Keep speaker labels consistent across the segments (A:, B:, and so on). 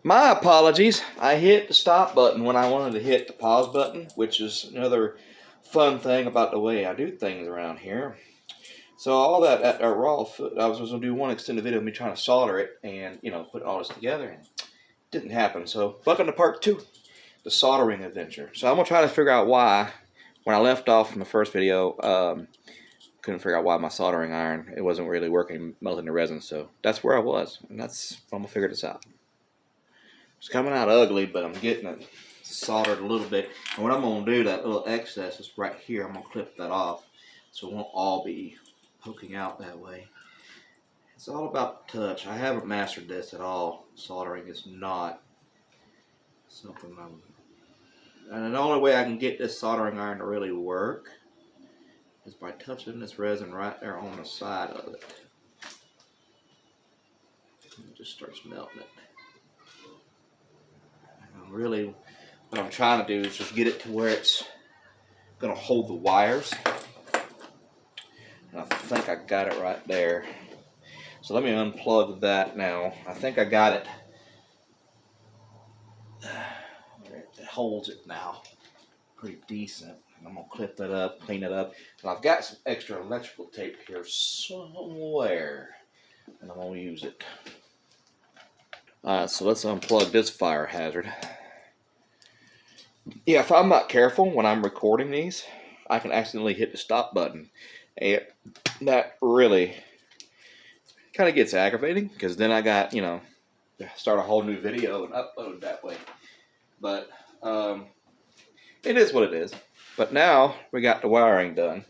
A: My apologies. I hit the stop button when I wanted to hit the pause button, which is another fun thing about the way I do things around here. So all that raw foot, I was going to do one extended video of me trying to solder it and, put all this together, and it didn't happen. So welcome to part 2, the soldering adventure. So I'm going to try to figure out why, when I left off from the first video, couldn't figure out why my soldering iron, it wasn't really working, melting the resin. So that's where I was, and that's, I'm going to figure this out. It's coming out ugly, but I'm getting it soldered a little bit. And what I'm going to do, that little excess is right here. I'm going to clip that off so it won't all be poking out that way. It's all about touch. I haven't mastered this at all. Soldering is not something and the only way I can get this soldering iron to really work is by touching this resin right there on the side of it. And it just starts melting it. Really, what I'm trying to do is just get it to where it's going to hold the wires. And I think I got it right there. So let me unplug that now. I think I got it. It holds it now pretty decent. I'm going to clip that up, clean it up. And I've got some extra electrical tape here somewhere, and I'm going to use it. Alright, so let's unplug this fire hazard. Yeah, if I'm not careful when I'm recording these, I can accidentally hit the stop button. And that really kind of gets aggravating, because then I got, start a whole new video and upload that way. But it is what it is. But now we got the wiring done.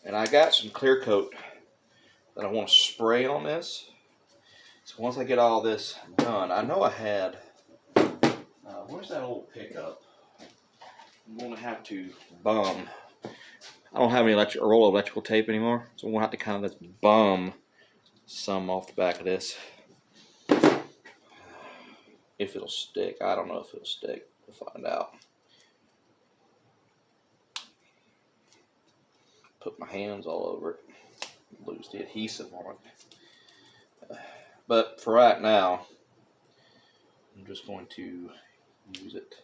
A: And I got some clear coat that I want to spray on this. So once I get all this done, I know I had, where's that old pickup? I'm going to have to bum. I don't have any roll of electrical tape anymore, so I'm going to have to kind of just bum some off the back of this. If it'll stick. I don't know if it'll stick. We'll find out. Put my hands all over it. Lose the adhesive on it. But for right now, I'm just going to use it.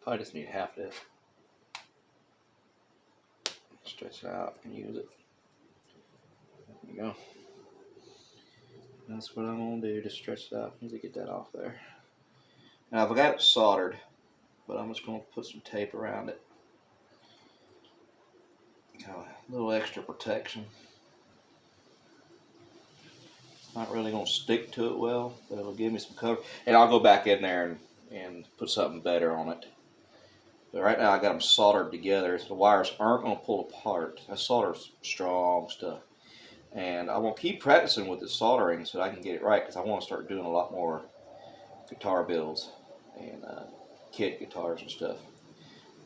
A: Probably just need half this. Stretch it out and use it. There you go. That's what I'm going to do. Just stretch it out. I need to get that off there. Now I've got it soldered, but I'm just going to put some tape around it. Got a little extra protection. It's not really going to stick to it well, but it'll give me some cover. And I'll go back in there and put something better on it. But right now I got them soldered together, so the wires aren't going to pull apart. That solder's strong stuff. And I will keep practicing with the soldering so I can get it right, because I want to start doing a lot more guitar builds and kit guitars and stuff.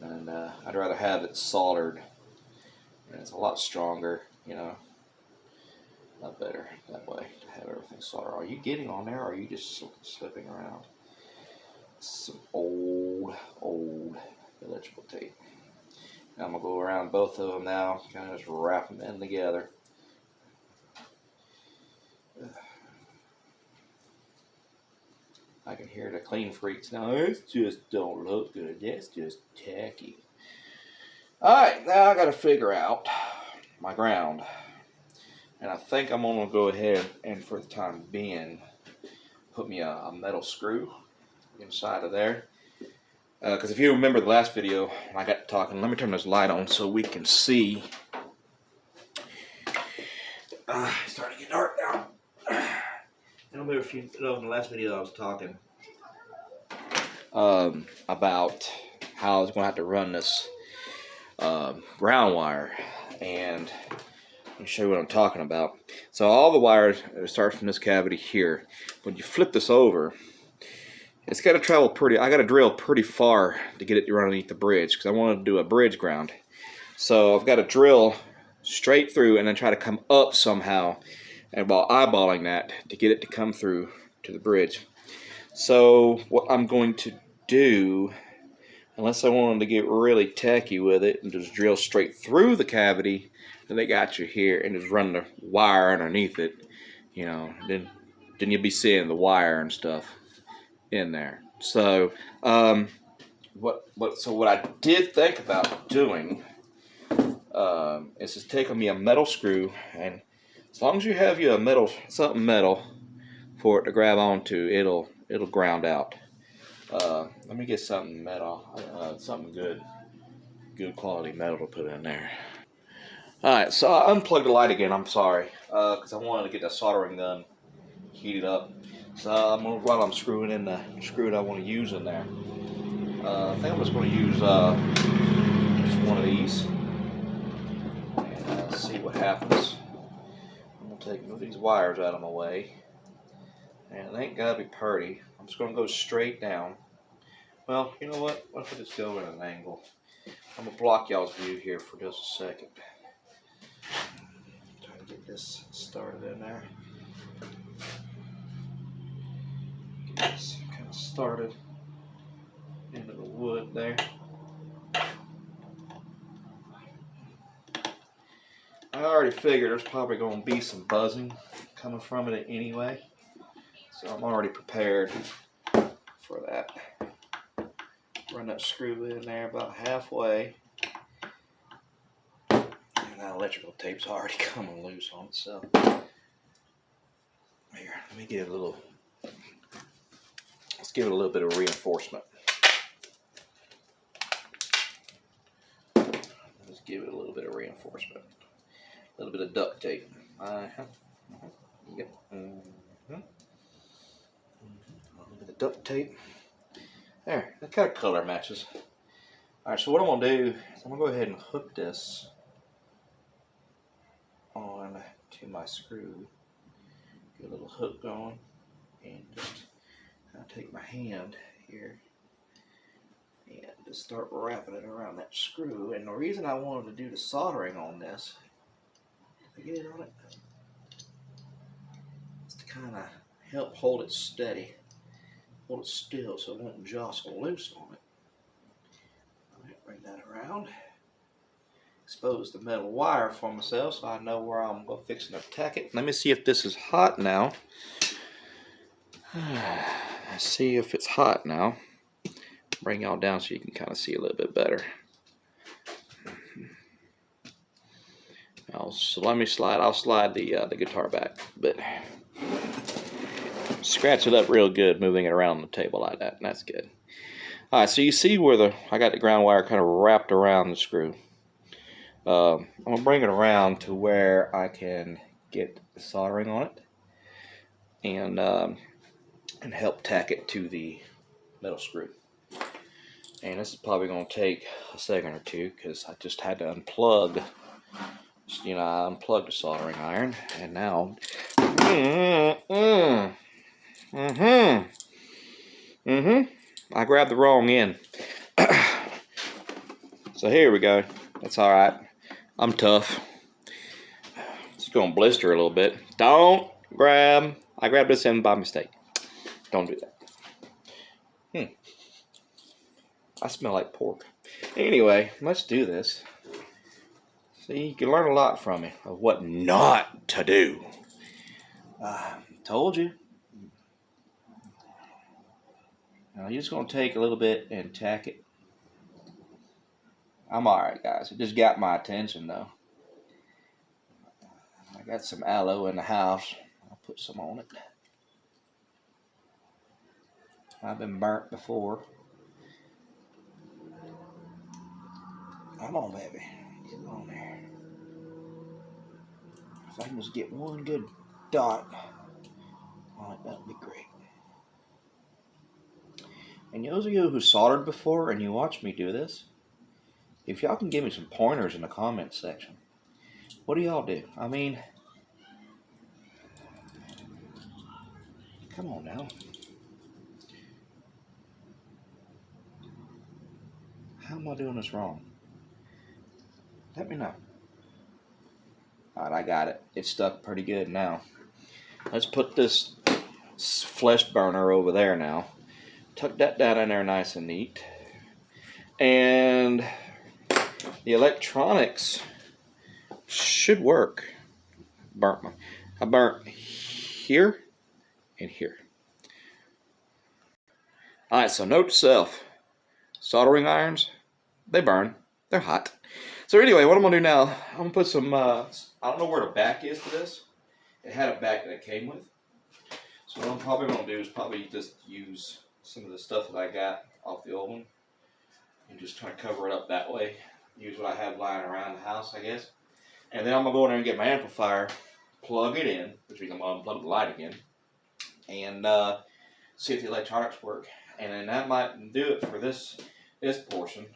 A: And I'd rather have it soldered. And it's a lot stronger, a lot better that way to have everything soldered. Are you getting on there, or are you just slipping around? Some old electrical tape. Now I'm going to go around both of them now, kind of just wrap them in together. I can hear the clean freaks now. It just don't look good. That's just tacky. Alright, now I got to figure out my ground. And I think I'm going to go ahead and, for the time being, put me a metal screw inside of there. Because if you remember the last video, when I got to talking, let me turn this light on so we can see. It's starting to get dark now. I remember if you know, in the last video I was talking about how I was going to have to run this ground wire, and let me show you what I'm talking about. So all the wires start from this cavity here. When you flip this over, it's got to travel I got to drill pretty far to get it to run underneath the bridge, because I wanted to do a bridge ground. So I've got to drill straight through and then try to come up somehow, and while eyeballing that to get it to come through to the bridge. So what I'm going to do, unless I wanted to get really tacky with it and just drill straight through the cavity, and they got you here and just run the wire underneath it, you know, then you'll be seeing the wire and stuff in there. So what I did think about doing is just taking me a metal screw, and as long as you have something metal for it to grab onto, it'll ground out. Let me get something metal, something good quality metal to put in there. Alright, so I unplugged the light again, I'm sorry, because I wanted to get the soldering gun heated up. So while I'm screwing in the screw that I want to use in there, I think I'm just going to use just one of these and see what happens. I'm going to move these wires out of my way, and it ain't got to be pretty. I'm just going to go straight down. Well, you know what? What if I just go at an angle? I'm going to block y'all's view here for just a second. Try to get this started in there. Get this kind of started into the wood there. I already figured there's probably going to be some buzzing coming from it anyway, so I'm already prepared for that. Run that screw in there about halfway, and that electrical tape's already coming loose on it. So here, let me get let's give it a little bit of reinforcement. Let's give it a little bit of reinforcement. A little bit of duct tape. Yep. A little bit of duct tape. There, that kind of color matches. Alright, so what I'm going to do is I'm going to go ahead and hook this on to my screw. Get a little hook going, and just kind of take my hand here and just start wrapping it around that screw. And the reason I wanted to do the soldering on this, get it on it, is to kind of help hold it steady, hold it still so it won't jostle loose on it. Alright, bring that around. Expose the metal wire for myself so I know where I'm going to fix and attack it. Let me see if this is hot now. Let's see if it's hot now. Bring y'all down so you can kind of see a little bit better. So let me slide. I'll slide the guitar back a bit. Scratch it up real good, moving it around the table like that, and that's good. All right, so you see where I got the ground wire kind of wrapped around the screw. I'm gonna bring it around to where I can get the soldering on it, and help tack it to the metal screw. And this is probably gonna take a second or two because I just had to unplug. You know, I unplugged the soldering iron, and now, I grabbed the wrong end. So here we go. That's all right. I'm tough. It's gonna blister a little bit. I grabbed this end by mistake. Don't do that. I smell like pork. Anyway, let's do this. See, you can learn a lot from me of what not to do. Told you. Now you're just going to take a little bit and tack it. I'm alright, guys. It just got my attention, though. I got some aloe in the house. I'll put some on it. I've been burnt before. Come on, baby. Get on there. If I can just get one good dot on it, that'd be great. And those of you who soldered before and you watch me do this, if y'all can give me some pointers in the comments section, what do y'all do? I mean, come on now. How am I doing this wrong? Let me know. Alright, I got it. It's stuck pretty good now. Let's put this flesh burner over there now. Tuck that down in there nice and neat. And the electronics should work. I burnt here and here. Alright, so note to self. Soldering irons, they burn. They're hot. So anyway, what I'm going to do now, I'm going to put some, I don't know where the back is for this. It had a back that it came with. So what I'm probably going to do is probably just use some of the stuff that I got off the old one and just try to cover it up that way. Use what I have lying around the house, I guess. And then I'm going to go in there and get my amplifier, plug it in, which means I'm going to unplug the light again, and see if the electronics work. And then that might do it for this portion.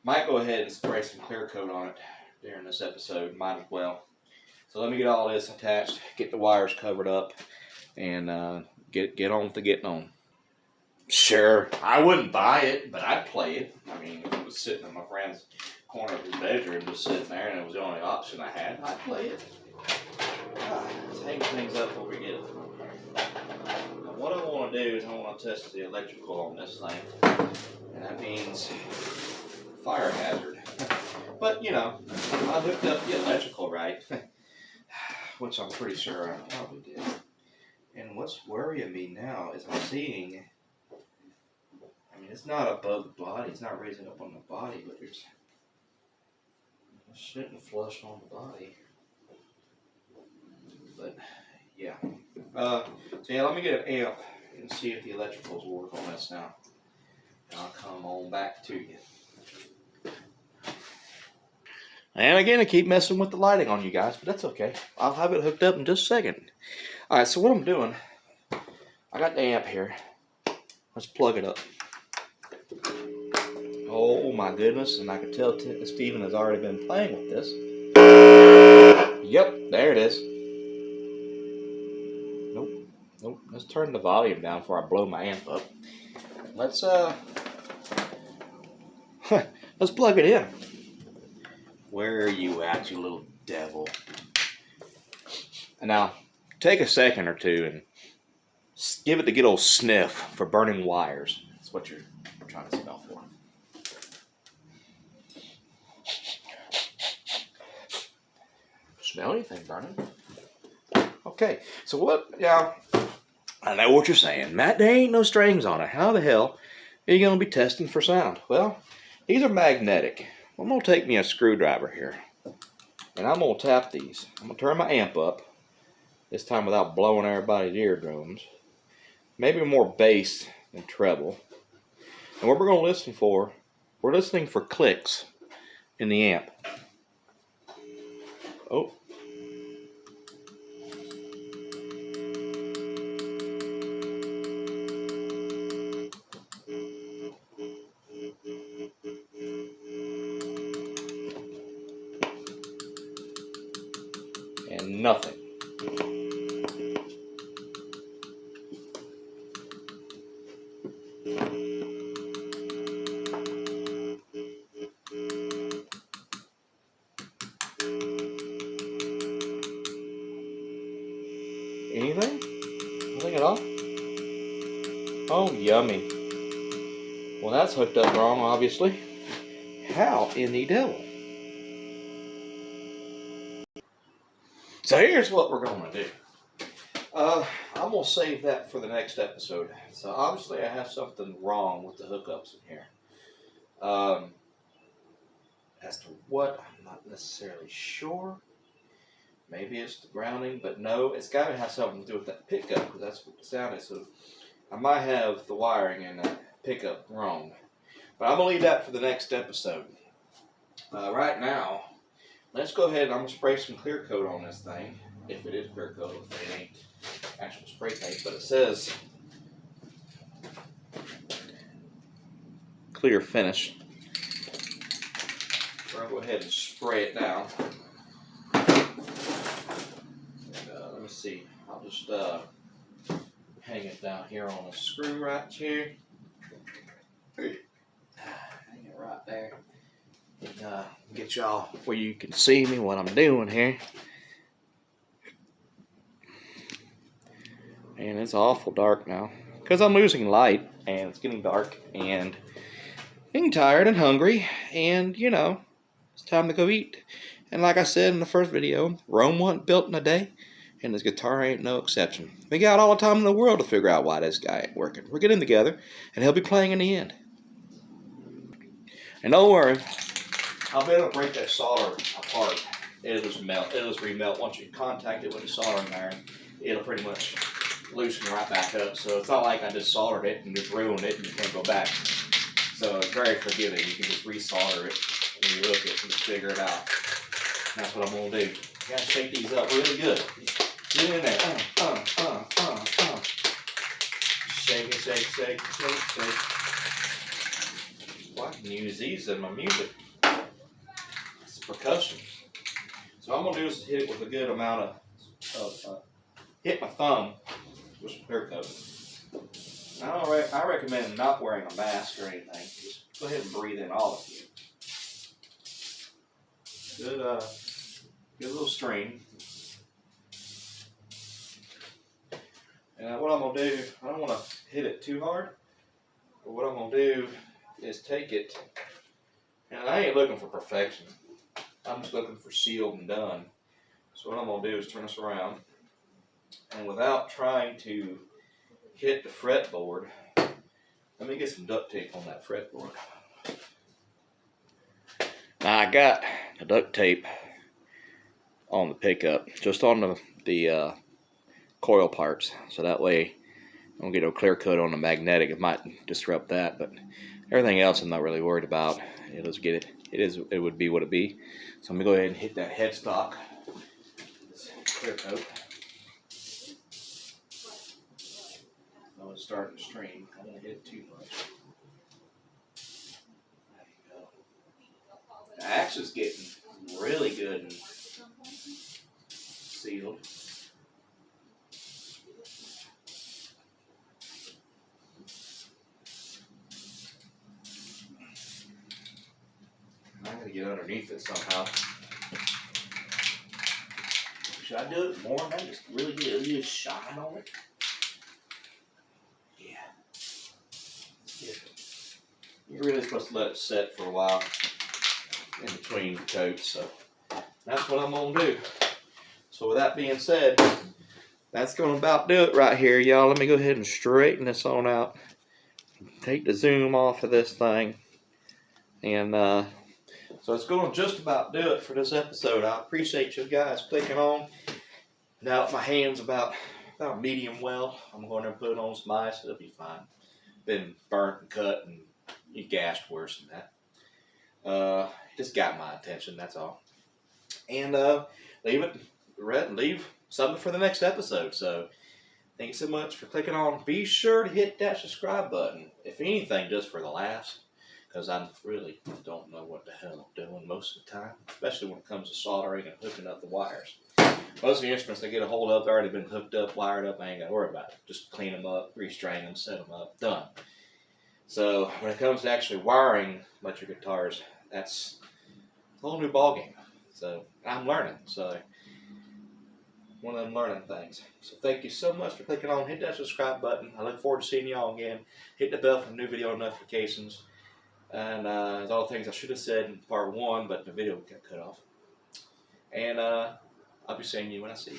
A: Might go ahead and spray some clear coat on it during this episode. Might as well. So let me get all this attached, get the wires covered up, and get on with the getting on. Sure, I wouldn't buy it, but I'd play it. I mean, if it was sitting in my friend's corner of his bedroom, just sitting there, and it was the only option I had, I'd play it. Let's hang things up before we get it. Now, what I want to do is I want to test the electrical on this thing, and that means fire hazard. But, you know, I hooked up the electrical right, which I'm pretty sure I probably did. And what's worrying me now is I'm seeing, I mean, it's not above the body, it's not raising up on the body, but there's shouldn't flush on the body. But, yeah. So, yeah, let me get an amp and see if the electricals will work on this now. And I'll come on back to you. And again, I keep messing with the lighting on you guys, but that's okay. I'll have it hooked up in just a second. Alright, so what I'm doing, I got the amp here. Let's plug it up. Oh my goodness, and I can tell Stephen has already been playing with this. Yep, there it is. Nope, let's turn the volume down before I blow my amp up. Let's plug it in. Where are you at, you little devil? And now, take a second or two and give it the good old sniff for burning wires. That's what you're trying to smell for. Smell anything burning? Okay, so what, yeah, I know what you're saying. Matt, there ain't no strings on it. How the hell are you going to be testing for sound? Well, these are magnetic. I'm going to take me a screwdriver here, and I'm going to tap these. I'm going to turn my amp up, this time without blowing everybody's eardrums. Maybe more bass than treble. And what we're going to listen for, we're listening for clicks in the amp. Oh. And nothing. Anything? Nothing at all? Oh, yummy. Well, that's hooked up wrong, obviously. How in the devil? So here's what we're going to do. I'm going to save that for the next episode. So obviously I have something wrong with the hookups in here. As to what, I'm not necessarily sure. Maybe it's the grounding, but no, it's got to have something to do with that pickup, because that's what the sound is. So I might have the wiring and the pickup wrong. But I'm going to leave that for the next episode. Right now, let's go ahead and I'm going to spray some clear coat on this thing. If it is clear coat, if it ain't actual spray paint. But it says clear finish. So I'll go ahead and spray it down. Let me see. I'll just hang it down here on a screw right here. Hang it right there. And get y'all where you can see me what I'm doing here. And it's awful dark now because I'm losing light and it's getting dark and getting tired and hungry, and you know, it's time to go eat. And like I said in the first video, Rome wasn't built in a day, and this guitar ain't no exception. We got all the time in the world to figure out why this guy ain't working. We're getting together, and he'll be playing in the end. And don't worry, I'll be able to break that solder apart. It'll just melt. It'll just remelt once you contact it with the soldering iron. It'll pretty much loosen right back up. So it's not like I just soldered it and just ruined it and you can't go back. So it's very forgiving. You can just resolder it and you look at it and just figure it out. That's what I'm gonna do. You gotta shake these up really good. Get in there. Shake it, shake, shake, shake, shake. Well, I can use these in my music. It's percussion. So what I'm gonna do is hit it with a good amount of hit my thumb with some clear coat. I recommend not wearing a mask or anything. Just go ahead and breathe in all of you. Good little stream. And what I'm gonna do, I don't want to hit it too hard, but what I'm gonna do is take it, and I ain't looking for perfection. I'm just looking for sealed and done. So what I'm gonna do is turn this around, and without trying to hit the fretboard, let me get some duct tape on that fretboard. Now I got the duct tape on the pickup, just on the coil parts, so that way I don't get a clear coat on the magnetic. It might disrupt that, but everything else I'm not really worried about. It'll just get it. It would be what it be. So I'm gonna go ahead and hit that headstock. This clear coat. Oh, it's starting to stream. I don't hit it too much. There you go. The axe is getting really good and sealed. I'm gonna get underneath it somehow. Should I do it more? Man, just really get a little shine on it. Yeah. You're really supposed to let it set for a while in between coats, so that's what I'm gonna do. So with that being said, that's gonna about do it right here, y'all. Let me go ahead and straighten this on out. Take the zoom off of this thing, and so it's going to just about do it for this episode. I appreciate you guys clicking on. Now my hand's about medium well. I'm going to put on some ice. It'll be fine. Been burnt and cut and you gassed worse than that. Just got my attention. That's all. And leave something for the next episode. So thanks so much for clicking on. Be sure to hit that subscribe button. If anything, just for the laughs. Because I really don't know what the hell I'm doing most of the time, especially when it comes to soldering and hooking up the wires. Most of the instruments I get a hold of, they've already been hooked up, wired up, I ain't got to worry about it. Just clean them up, restring them, set them up, done. So when it comes to actually wiring electric guitars, that's a whole new ballgame. So I'm learning, so one of them learning things. So thank you so much for clicking on. Hit that subscribe button. I look forward to seeing y'all again. Hit the bell for new video notifications. And there's all the things I should have said in part 1, but the video got cut off. And I'll be seeing you when I see you.